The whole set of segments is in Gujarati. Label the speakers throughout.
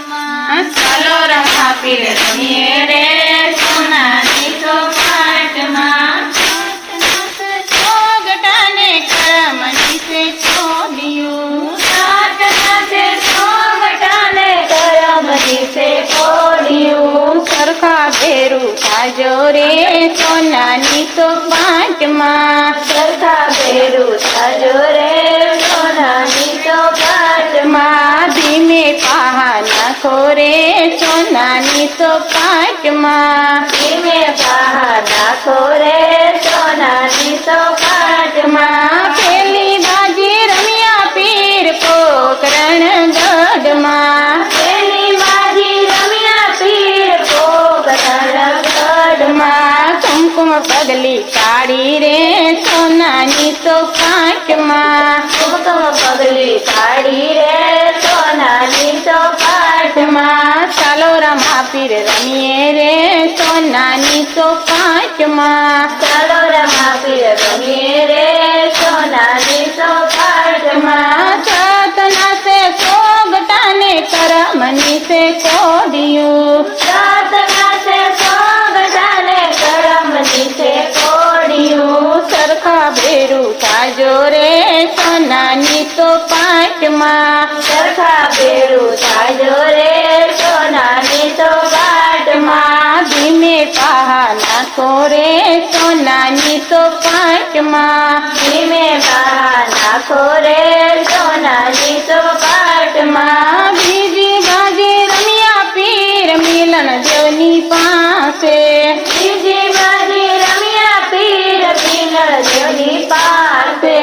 Speaker 1: પાટમાં ચાલો રમા પીર રમીએ રે સોનાની ચોપાટમાં સોગટાને કરમની સે છોડ્યું સાતનાથે સોગટાને કરમની સે છોડ્યું સરખા ભેરું થાજો રે સોનાની ચોપાટમાં સરખા ભેરું થાજો રે સોનાની ચોપાટમાં ધીમે પહા નાખો રે સોનાની ચોપાટમાં ધીમે પહા નાખો રે સોનાની ચોપાટમાં પેલી બાજી રમ્યા પીર પોકરણ ગઢમાં પેલી બાજી રમ્યા પીર પોકરણ ગઢમાં કુમકુમ પગલી કાઢી રે સોનાની ચોપાટમાં કુમકુમ પગલી કાઢી રે સોનાની ચોપાટમાં ચાલો રમા પીર રમીએ રે સોનાની ચોપાટમાં ચાલો રમા પીર રમીએ રે સોનાની ચોપાટમાં સાતના સે સોગટાને કરમની સે કોડિયું સાતના સે સોગટાને કરમની સે કોડિયું સરખા ભેરું થાજો રે સોનાની ચોપાટમાં સરખા ભેરું થાજો રે સોનાની ચોપાટમાં ધીમે પહા નાખો રે સોનાની ચોપાટમાં ધીમે પહા નાખો રે સોનાની ચોપાટમાં બીજી બાજી રમ્યા પીર મિલન દેવની પાસે બીજી બાજી રમ્યા પીર મિલન દેવની પાસે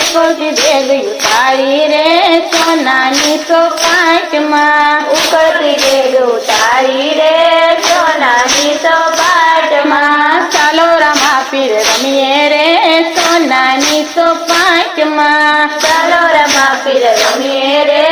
Speaker 1: ઉપરથી ભેગયું તાળી રે સોનાની ચોપાટમાં ઉપરથી ભેગયું તાળી રે સોનાની ચોપાટમાં ચાલો રમા પીર રમીએ રે સોનાની ચોપાટમાં ચાલો રમા પીર રમીએ રે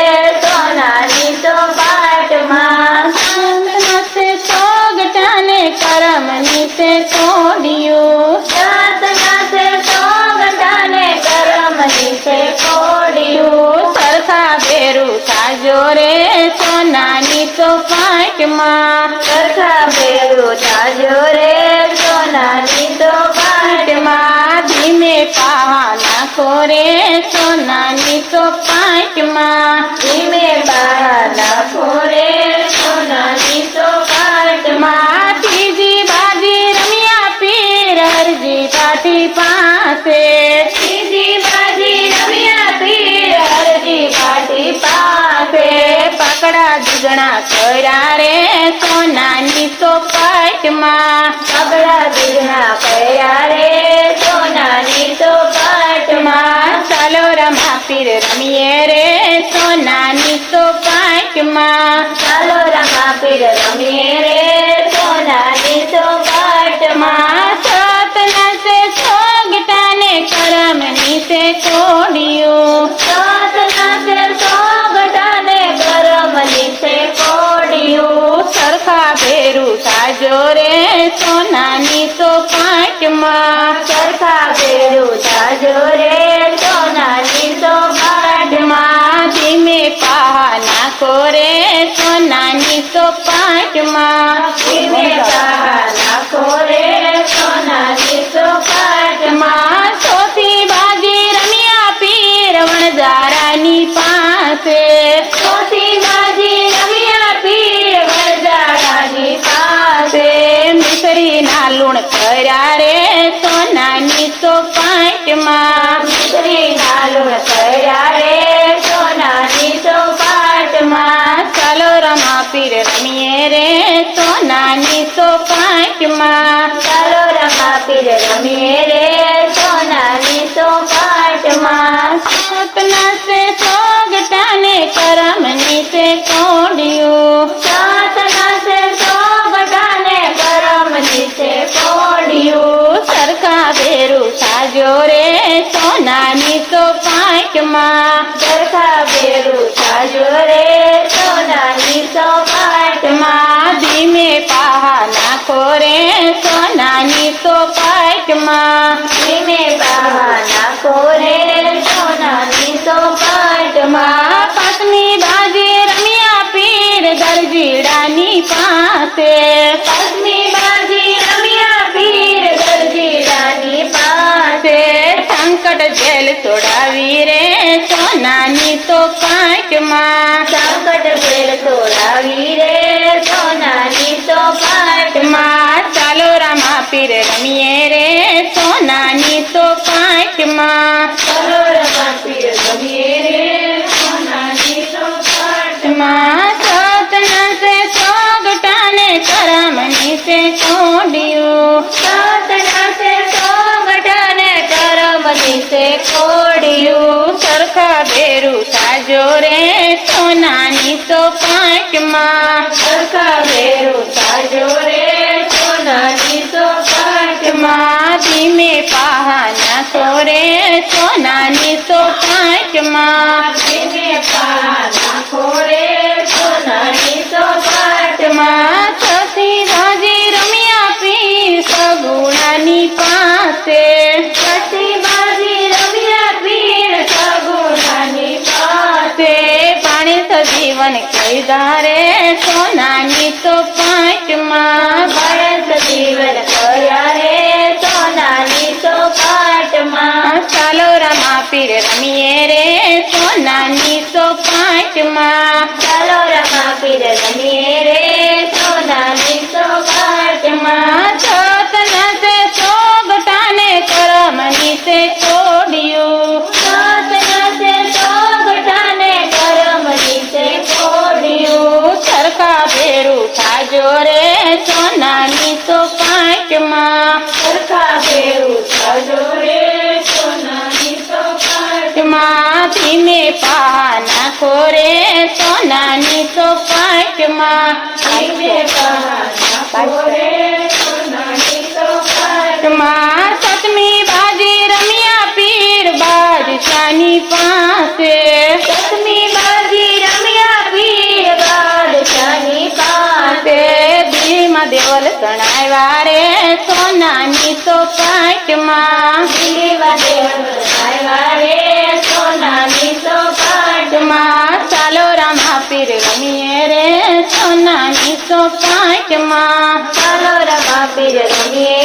Speaker 1: સોનાની ચોપાટમાં સાતના સે સોગટાને કરમની સે છોડ્યું સાતના સે સોગટાને કરમની સે છોડ્યું સરખા ભેરું થાજો રે સોનાની ચોપાટમાં સરખા ભેરું થાજો રે સોનાની ચોપાટમાં ધીમે પહા નાખો રે સોનાની ચોપાટમાં ધીમે પહા નાખો રે સોનાની ચોપાટમાં ત્રીજી બાજી રમ્યા પીર હરજી પાટી પાસે ત્રીજી બાજી રમ્યા પીર હરજી પાટી પાસે પકડા દુગણા કર્યા રે સોનાની ચોપાટમાં પકડા દુગણા કર્યા રે સોનાની ચોપાટમાં ચાલો રમા પીર રમીએ રે સોનાની ચોપાટમાં ચાલો રમા પીર રમીએ રે સોનાની ચોપાટમાં સાતના સે સોગટાને કરમની સે કોડિયું સાતના સે સોગટાને કરમની સે કોડિયું સરખા ભેરું થાજો રે સોનાની ચોપાટમાં સરખા ભેરું થાજો રે સોનાની ચોપાટમાં ધીમે પહા નાખો રે સોનાની ચોપાટમાં ધીમે પહા નાખો રે સોનાની ચોપાટમાં ચોથી બાજી રમ્યા પીર વણજારાની પાસે ચોથી બાજી રમ્યા પીર વણજારાની પાસે મિસરીના લૂણ કર્યા રે સોનાની ચોપાટમાં મિસરીના લૂણ કર્યા રે સોનાની ચોપાટમાં ચાલો રમા પીર રમીએ રે સોનાની ચોપાટમાં ચાલો રમા પીર રમીએ રે સોનાની ચોપાટમાં સાતના સે સોગટાને કરમની સે કોડિયું સાતના સે સોગટાને કરમની સે કોડિયું સરખા ભેરું થાજો રે સોનાની ચોપાટમાં સરખા ભેરું થાજો રે સોનાની ચોપાટમાં ધીમે પહા નાખો રે સોનાની ચોપાટમાં ધીમે પહા નાખો રે સોનાની ચોપાટમાં પાંચમી બાજી રમ્યા પીર ચોપાટમાં
Speaker 2: ચાલો રમા પીર રમીએ રે સોનાની ચોપાટમાં.
Speaker 1: સતના સે સોગટાને કરમની સે કોડિયું
Speaker 2: સાતના સે સોગટાને કરમની સે
Speaker 1: કોડિયું સરખા ભેરું સાજો રે સોનાની ચોપાટમાં
Speaker 2: સરખા ભેરું સાજો રે સોનાની ચોપાટમાં.
Speaker 1: ધીમે પહાના સોરે સોનાની ચોપાટમાં
Speaker 2: ધીમે પા નાખો રે સોનાની ચોપાટમાં.
Speaker 1: સતી રાજી રમ્યા પી સગુણાની પાસે
Speaker 2: સતી બાજી રમ્યા પીર સગુણાની પાસે.
Speaker 1: પાણી સજીવન કૈદા રે સોનાની ચોપાટમાં
Speaker 2: ભરત જીવન કર્યા રે સોનાની ચોપાટમાં.
Speaker 1: ચાલો રમા પીર રમીએ રે સોનાની ચોપાટમાં
Speaker 2: ચાલો રમા પીર રમીએ રે સોનાની ચોપાટમાં.
Speaker 1: સતના સે સોગટાને કરમની સે કોડિયું
Speaker 2: સાતના સે સોગટાને કરમની સે કોડિયું.
Speaker 1: સરખા ભેરું સાજો રે સોનાની ચોપાટમાં
Speaker 2: સરખા ભેરું સાજો રે સોનાની ચોપાટમાં.
Speaker 1: ધીમે પાના ખોરે સોનાની ચોપાટમાં
Speaker 2: ધીમે પા નાખો રે સોનાની ચોપાટમાં.
Speaker 1: સતમી બાજી રમ્યા પીર બાદશાહની પાસે
Speaker 2: સતમી બાજી રમ્યા પીર બાદશાહની પાસે.
Speaker 1: દિલ્હીમાં દેવલ સણાવ્યા રે સોનાની ચોપાટમાં
Speaker 2: દીવા દેવ આવ્યા રે સોનાની ચોપાટમાં.
Speaker 1: ચાલો રમા પીર રમીએ રે સોનાની ચોપાટમાં
Speaker 2: ચાલો રમા પીર રમીએ